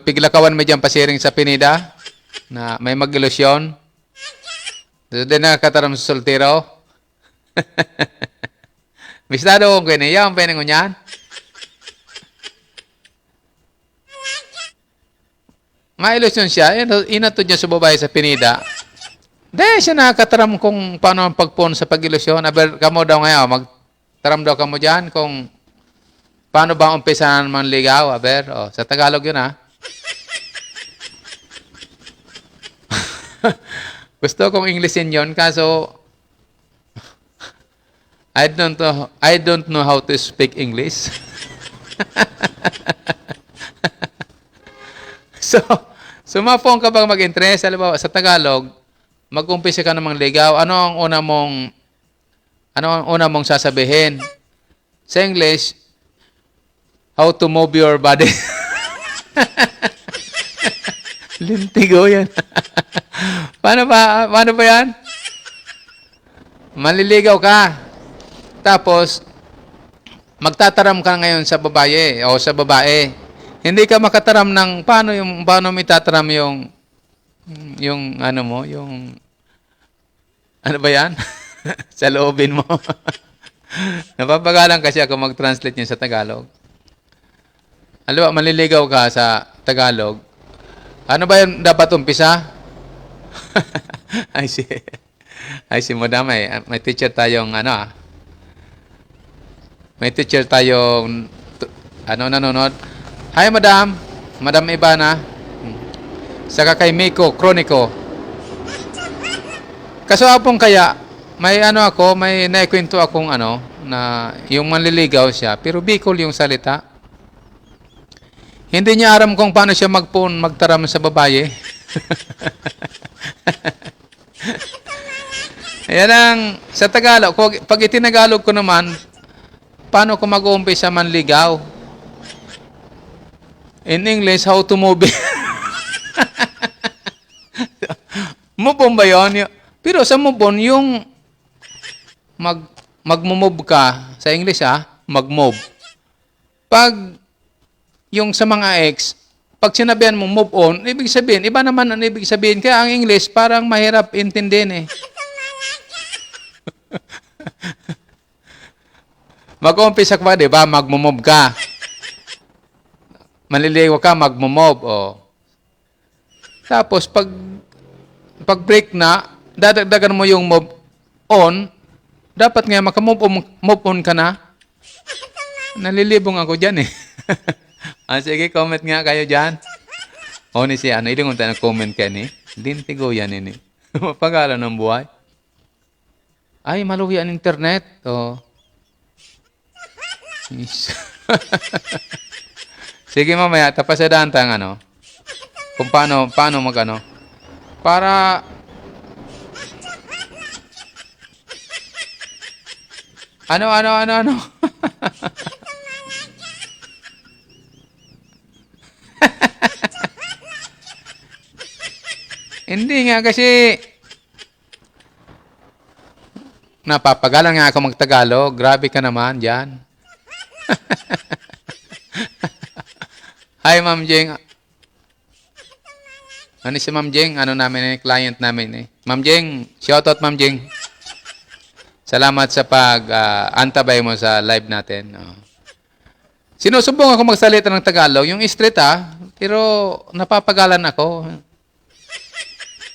piglakawan mo dyan pasiring sa Pinida na may mag-ilusyon. So, din nakakataram sa soltero. Bistado kong kiniya, ang peneng unyan. Ma-ilusyon siya, inatod niya sa babae sa Pinida. Dahil siya nakataram kung paano ang pagpon sa pag-ilusyon. Aber, kamo daw ngayon, magtaram daw kamo dyan kung paano ba umpisahan man ligaw. Aber, sa Tagalog yun ha. Gusto kong Englishin yun, kaso I don't know how to speak English. So, sumapong ka bang mag-interest? Alam mo, sa Tagalog, mag-umpisa ka namang ligaw. Ano ang una mong sasabihin? Sa English, how to move your body. Lintigo yan. Paano ba yan? Maliligaw ka. Tapos, magtataram ka ngayon sa babae o sa babae. Hindi ka makataram ng paano mo itataram yung ano mo, yung ano ba yan? Sa loobin mo. Napapagalan kasi ako mag-translate niya sa Tagalog. Alam mo, maliligaw ka sa Tagalog. Ano ba yung dapat umpisa? I see. I see, madam. May teacher tayong, may teacher tayong, nanonood. Hi, madam. Madam Ivana. Saka kay Miko, Chronico. Kaso apong kaya, may naikwento akong na yung manliligaw siya, pero Bicol yung salita. Hindi niya aram kung paano siya magtaram sa babae. Yan ang, sa Tagalog, pag itinagalog ko naman, paano ko mag-uumpisa manligaw? In English, how to move. Move on ba yun? Pero sa move on, yung mag-move ka, sa English mag-move. Pag yung sa mga ex, pag sinabihan mo move on, ibig sabihin, iba naman ang ibig sabihin. Kaya ang English, parang mahirap intindihin Mag-umpisa ka ba, di ba? Mag-move ka. Maliliwa ka, mag-move. Tapos, pag break na, dadagdagan mo yung move on, dapat nga move on ka na. Nalilibong ako dyan sige, comment nga kayo dyan. Ni siya, ilingon tayo comment ka ni. Dintigo yan ini. Mapagala ng buhay. Ay, maluhi ang internet. Sige, mamaya, tapasadaan tayong kung paano para ano hindi nga kasi napapagalan nga ako magtagalog. Grabe ka naman dyan. Hi, Ma'am Jeng. Si Ma'am Jeng? Namin client namin Ma'am Jeng, shoutout Ma'am Jeng. Salamat sa antabay mo sa live natin. Sinusubong ako magsalita ng Tagalog. Yung straight pero napapagalan ako.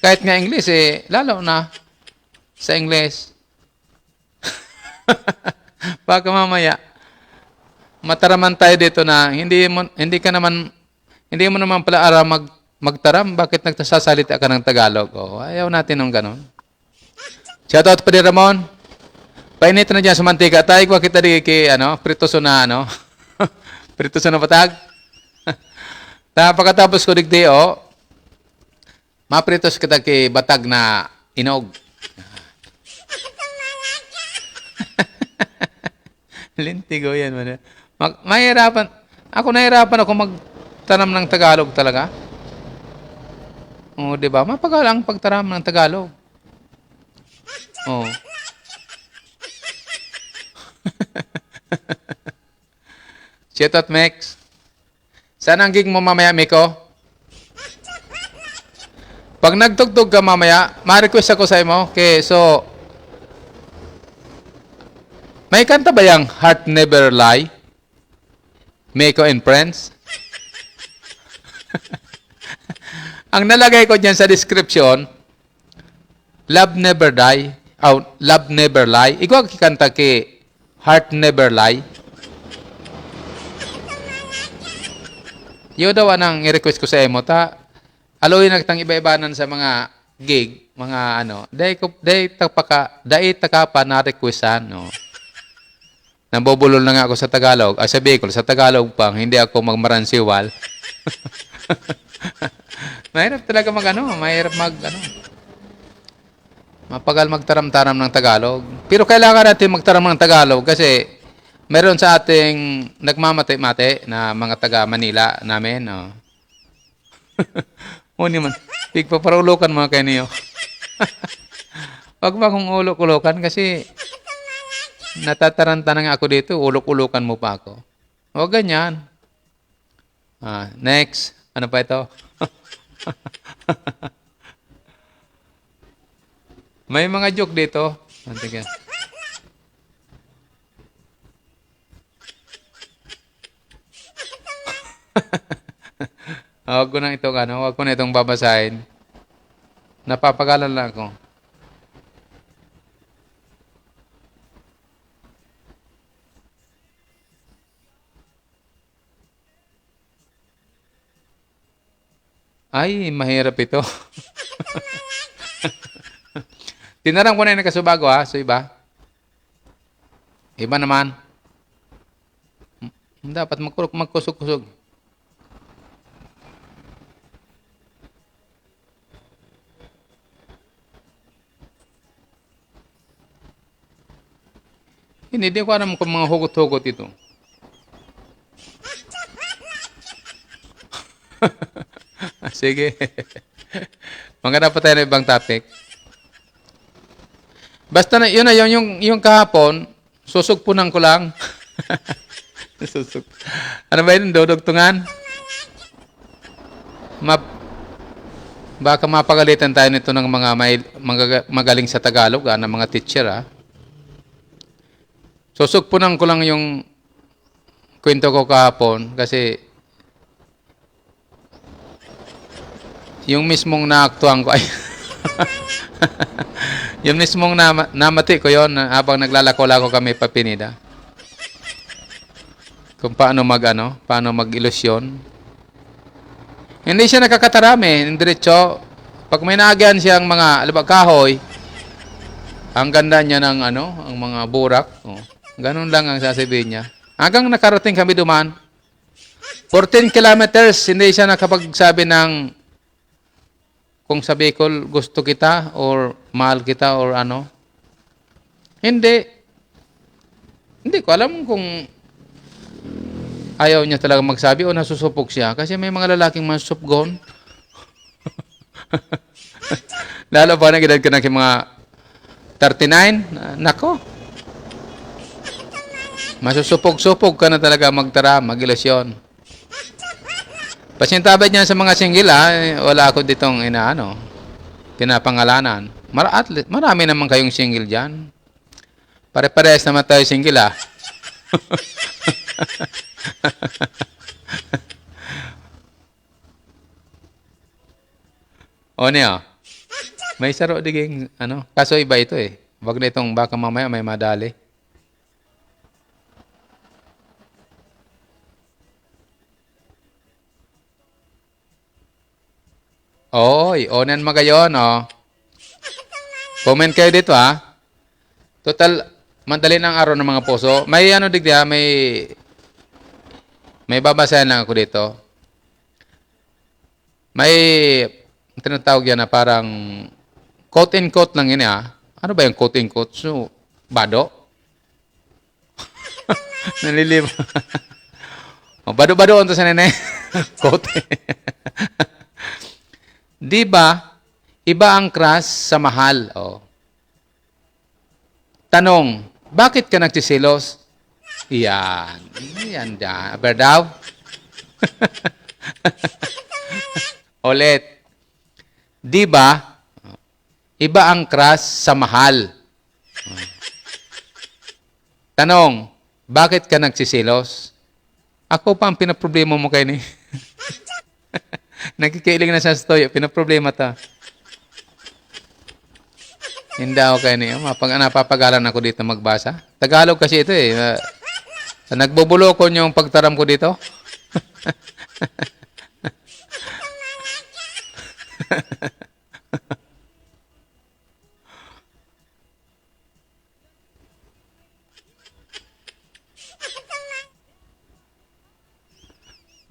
Kahit nga English lalo na sa English. Baka mamaya mataraman tayo dito na hindi mo naman pala aram magtaram, bakit nagsasalita ka ng Tagalog? Ayaw natin ng ganon. Shoutout pa din Ramon. Painit na dyan sa mantika. Tayo ko kita di kay pritoso na pritoso na patag. Pagkatapos ko digdi mapritos kita kay batag na inog. Lintigo yan man. Nahirapan ako magtaram ng Tagalog talaga. Di ba? Mapagalang pagtaram ng Tagalog. Shoutout, Mex. Saan ang gig mo mamaya, Miko? Pag nagtugtog ka mamaya, ma-request ako sa imo. Okay, so, may kanta ba yung Heart Never Lie? Miko and Friends? Ang nalagay ko dyan sa description, Love Never Die. Love Never Lie. Ikaw kikanta kay Heart Never Lie. Yo daw anang i-request ko sa imo aloy nagtang iba-ibanan sa mga gig, mga dai taka pa na requestan Nabobulol na nga ako sa Tagalog. Sa Bicol, sa Tagalog pang hindi ako magmaransiwal. Mahirap talaga mahirap mapagal magtaram-taram ng Tagalog. Pero kailangan natin magtaram ng Tagalog kasi meron sa ating nagmamate-mate na mga taga Manila namin. Naman, pigpaparulukan mo kayo niyo. Wag ba kong ulok-ulokan kasi natataranta na nga ako dito, ulok-ulokan mo pa ako. Huwag ganyan. Next. Ano pa ito? May mga joke dito. Antika. Huwag ko na itong huwag ko na itong babasahin. Napapagalan lang ako. Ay, mahirap ito. Tinarang ko na yung nakasubago ha. So, iba. Iba naman. Dapat magkusog-kusog. Hindi ko alam kung mga hugot-hugot ito. Sige. Maganda pa tayo ng ibang topic. Basta na, yun na yun, yung kahapon, susugpunan ko lang. Ano ba yun? Dudugtungan? Baka mapagalitan tayo nito ng mga magaling sa Tagalog, ng mga teacher, Susugpunan ko lang yung kwento ko kahapon kasi yung mismong naaktuan ko ay yung mismong namati ko yon habang naglalako-lako kami papinida. Kung paano mag-ilusyon. Hindi siya nakakatarami, diretso. Pag may naagyan siyang mga kahoy, ang ganda niya ng ang mga burak. Ganun lang ang sasabihin niya. Hanggang nakarating kami duman. 14 kilometers, hindi siya nakapagsabi ng kung sa Bicol gusto kita or mahal kita or ano. Hindi. Hindi ko alam kung ayaw niya talaga magsabi o nasusupok siya. Kasi may mga lalaking masusupgon. Lalo pa na gidad ka na mga 39. Nako. Masusupog-supog ka na talaga magtara, mag-ilusyon. Pasintabad niya sa mga single, wala ako ditong pinapangalanan. Marami naman kayong single dyan. Pare-parehas naman tayo single, O niya, may saro diging, kaso iba ito Wag na itong baka mamaya may madali. Oy, onan magayon, Comment kayo dito, Total, madali ng araw ng mga puso. May may babasahin lang ako dito. May tinatawag yan na parang quote-in-quote lang yun, Ano ba yung quote-in-quote? So, bado? Nalilib. Bado-bado on to sa nene. Quote. Di ba, iba ang crush sa mahal? Tanong, bakit ka nagsisilos? Yan. Yan da. Aber daw? Ulit. Di ba, iba ang crush sa mahal? Tanong, bakit ka nagsisilos? Ako pa ang pinaproblema mo kayo ni. Nagkikiling na sa story, pinaproblema ta. Hindi ako kayo niyo. Napapagalan ako dito magbasa. Tagalog kasi ito Nagbubulokon yung pagtaram ko dito.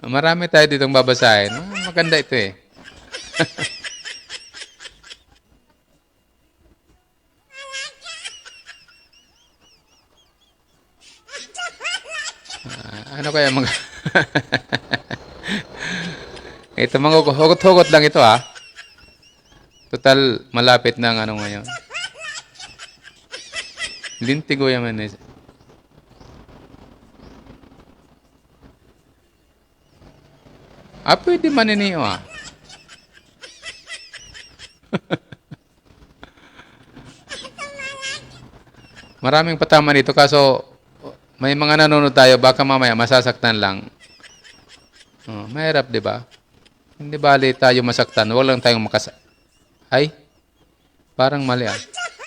Marami tayo ditong babasahin. Maganda ito Ano kaya ito, mga hugot-hugot lang ito, Total, malapit na ang ngayon. Lintigo yaman eh. Pwede maniniyo, Maraming patama dito, kaso may mga nanonood tayo, baka mamaya masasaktan lang. Mahirap, di ba? Hindi bali tayo masaktan. Huwag lang tayong Ay, parang mali ah.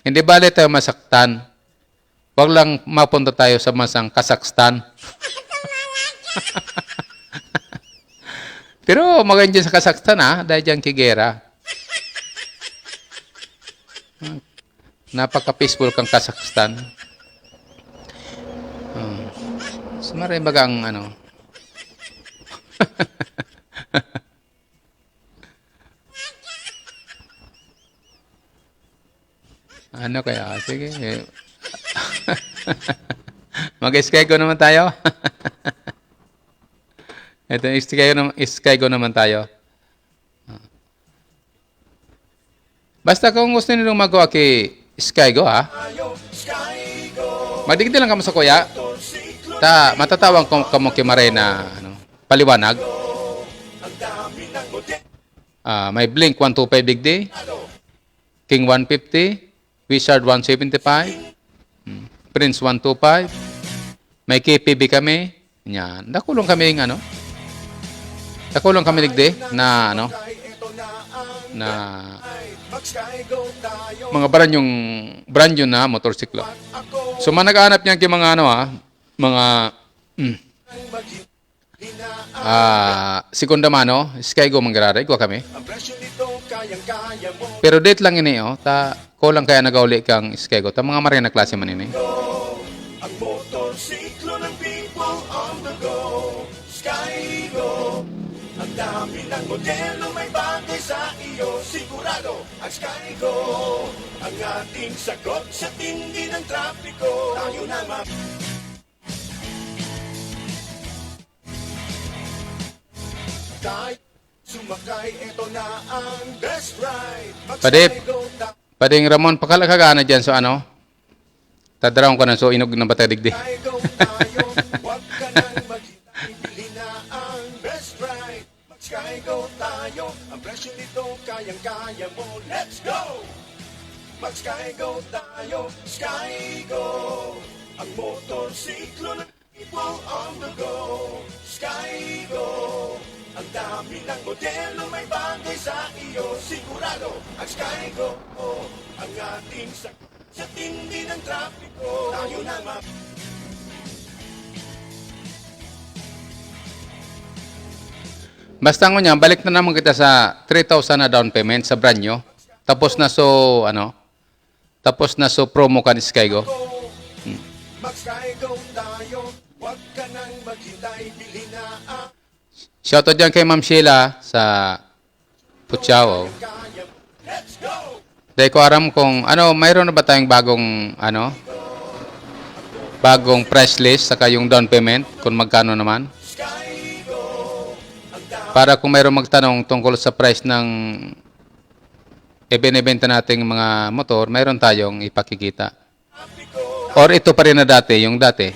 Hindi bali tayo masaktan. Huwag lang mapunta tayo sa masang Kazakhstan. Pero maganda dyan sa Kazakhstan ah, dahil dyan kigera. Napaka-peaceful kang Kazakhstan. So, maraming bagang ano. Ano kaya? Sige. Mag-skygo naman tayo. Ito, skygo naman tayo. Basta kung gusto niyo magawa kay skygo, ha? Magdigdi lang kamo sa kuya. Matatawang kamo kay Marena, ano, paliwanag. May Blink 125 digdi. King 150. Wizard 175. Prince 125. May KPB kami. Yan. Nakulong kami ng ano. Nakulong kami digdi na ano. Na mga brand new na motorsiklo. So manag-aanap niyan kay mga ano mga segunda mano, Skygo manggararay ko kami. Pero date lang ini kulang kaya nagauli kang Skygo. Ta mga marina klase man ini. Ang motorsiklo ng people on the go. Skygo. Ang dami ng modelo may bagay sa iyo. Sigurado ang Skygo. Ang ating sagot sa tindi ng trapiko. Tayo naman. Tayo sumakay, ito na ang best ride. Pading Ramon, pakalakagana dyan so ano? Tadaraw ko na so inog ng batadigdi. Huwag ka nang maghintay, bili na ang best ride. Mag-Skygo tayo, ang presyo nito kayang-kaya mo. Let's go! Mag-Skygo tayo, Skygo. Ang motorsiklo ng people on the go. Skygo. Ang dami ng modelo may bagay sa iyo. Sigurado ang Skygo. Ang ating sa tindi ng trapiko. Tayo naman. Basta ngo niya, balik na naman kita sa 3,000 na down payment sa brand nyo. Tapos na so promo ka ni Skygo. Mag-Skygo tayo. Huwag ka nang maghintay, bili na ang Shoutout dyan kay Ma'am Sheila sa Puchao. kaya. Let's go! Dahil ko aram kung mayroon na ba tayong bagong price list saka yung down payment kung magkano naman. Skygo. Para kung mayroon magtanong tungkol sa price ng ibinibenta nating mga motor, mayroon tayong ipakikita. Or ito pa rin na dati, yung dati.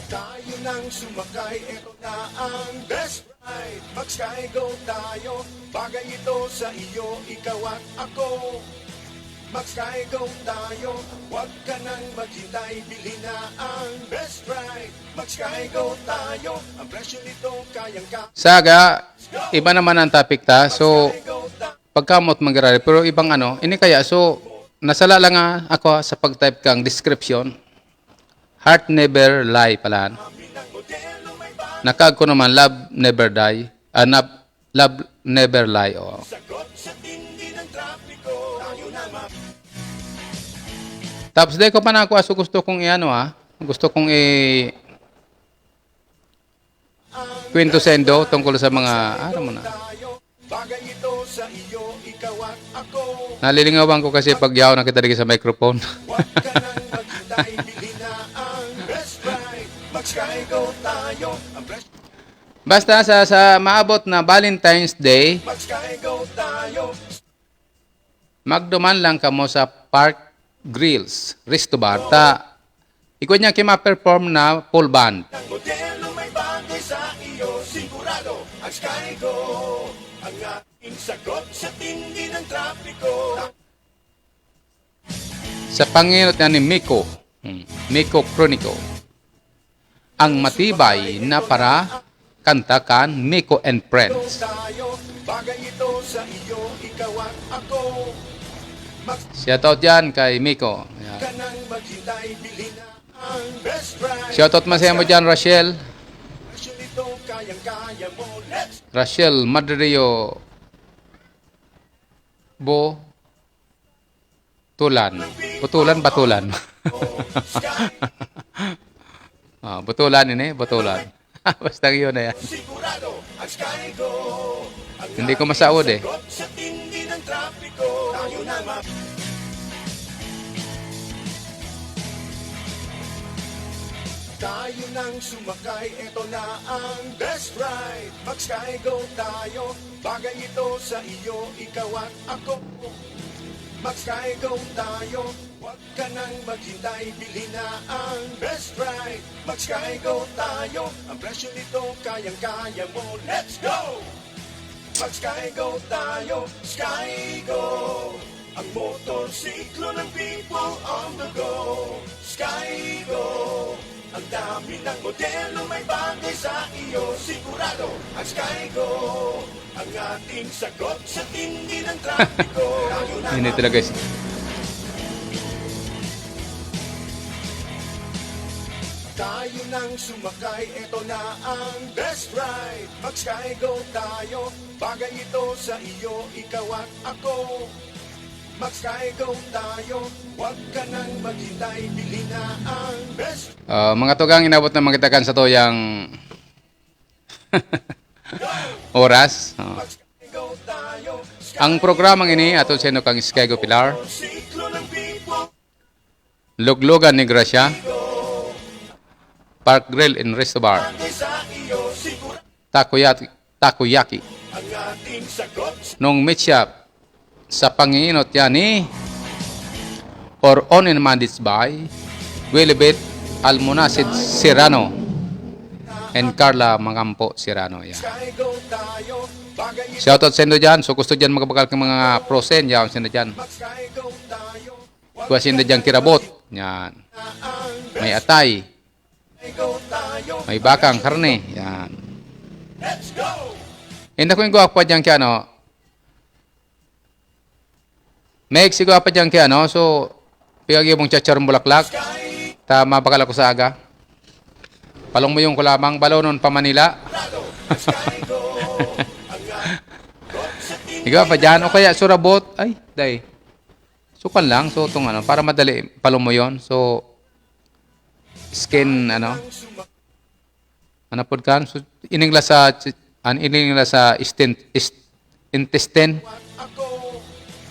Tayo nang sumakay, ito na ang best ride. Mag-Skygo tayo, bagay ito sa iyo, ikaw at ako. Mag-Skygo tayo, huwag ka nang maghintay, bili na ang best ride. Mag-Skygo tayo, ang presyo nito kayang-kaya. Saga, iba naman ang topic ta. So, pagkamot mag-arari. Pero ibang ini kaya. So, nasala lang ako sa pag-type kang description. Heart never lie pala. Nakag ko naman, love never die. Love never lie. Oh. Sagot sa tindi ng trapiko, tayo naman. Tapos dahil ko pa na ako, so gusto kong gusto kong kwento sendo tungkol sa mga, Tayo, bagay ito sa iyo, ikaw at ako. nalilingawan ko kasi pag yaw na kita dito sa microphone. Huwag ka nang maghintay, bili na ang best ride. Mag-Skygo tayo, ang best. Basta sa maabot na Valentine's Day, Mag-Skygo tayo. magduman lang kamo sa Park Grills, Resto Bar. Ikaw niya kima-perform na full band. Ang modelo may bagay sa iyo, sigurado ang Skygo. Ang ating sagot sa tindi ng trapiko. Sa panginot niya ni Miko. Miko Chronico. ang matibay na para kantakan Miko and Friends. tayo, bagay ito sa iyo, ikaw at ako. Shoutout yan kay Miko. Yan. Ka nang maghintay, bilhin na ang best price. Shoutout masaya mo dyan, Rachel. Presyo nito, kayang-kaya mo, let's Rachel Madrio Batulan. Butulan ini, butulan. Basta yun na yan. sigurado ang Sky Go. Ang Hindi ko masaod eh. sagot sa tindi ng trapiko, tayo na tayo nang sumakay, eto na ang best ride. Mag-Sky Go tayo, bagay ito sa iyo, ikaw at ako. Mag-Sky Go tayo, huwag ka nang maghintay, bili na ang best ride. Mag-Sky Go tayo, ang presyo nito kayang-kaya mo, let's go! Mag-Sky Go tayo, Sky Go! Ang motorsiklo ng people on the go, Sky Go! Ang dami ng modelo may bagay sa iyo, sigurado ang Sky Go. Ang ating sagot sa tindi ng trapiko. Tayo na Ini talaga guys. tayo nang sumakay, eto na ang best ride. Mag-Sky Go tayo, bagay ito sa iyo, ikaw at ako. Mag-Sky Go tayo, huwag ka nang maghintay, bili na ang best Mga tugang inabot na magkitakan sa toyang oras. Mag-Sky Go tayo, Ang programang ini ato sa kang Skego Pilar, siklo ng people. Luglugan ni Gracia, Park Grill and Resto Bar, Bagay sa iyo, sigurado Takoyaki, ang ating sagot. nung meet shop sa Panginot yan ni or on and managed by Willibet Almonasid Serrano and Carla Mangampo Serrano. Yan. Sky Go tayo, bagay ito. Shoutout sa inyo dyan. So gusto dyan magkabakal ng mga prosen. Yan, sinda dyan. Mag-Sky Go tayo, Kuha sinda dyan kirabot. Yan. ang May atay. Sky Go tayo. May bakang karne. Yan. Let's go! Hindi ko yung guwak pa dyan kaya ano. May sigwa pa dyan kaya ano. So, pigagi mong chacharong bulaklak. Sky Tama bakal ako sa aga. Palong mo yung kulamang balonon pa Manila. Sky Go. Ang sagot sa tindi. Ikaw pa dyan. O kaya surabot. Ay, day. Sukan lang. So, itong ano. Para madali. Palong mo yon. So, skin, ano. ng sumak- Ano po kan? So, iningla sa intestine. Ako,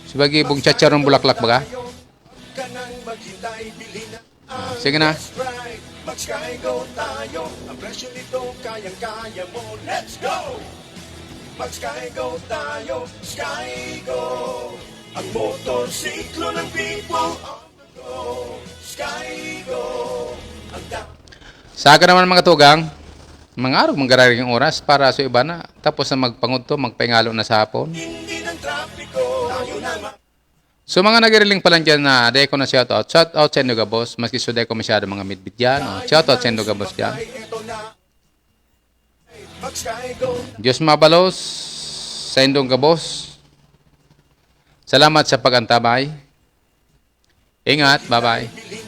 Subagi bong chacharong bulaklak baga. tayo, huwag ka nang maghintay, bili na ang Sige na. best ride. Mag-Sky Go tayo, ang presyo nito kayang-kaya mo, let's go! Mag-Sky Go tayo, Sky Go! Ang motorsiklo ng people on the go, Sky Go! Ang Sa aga naman mga tugang, mga araw manggararing oras para sa iba na. Tapos na magpangudto, magpaingalo na sa hapon. hindi ng trapiko, tayo na So mga nagiriling pa lang dyan na day ko na shoutout. Shoutout sa inyo boss. Maski so day ko masyado mga midbit dyan. Shoutout sa inyo boss dyan. Ito na. Mag-Sky Go Diyos mabalos sa indong kabos. Salamat sa pagantabay. Ingat. Bye-bye. bili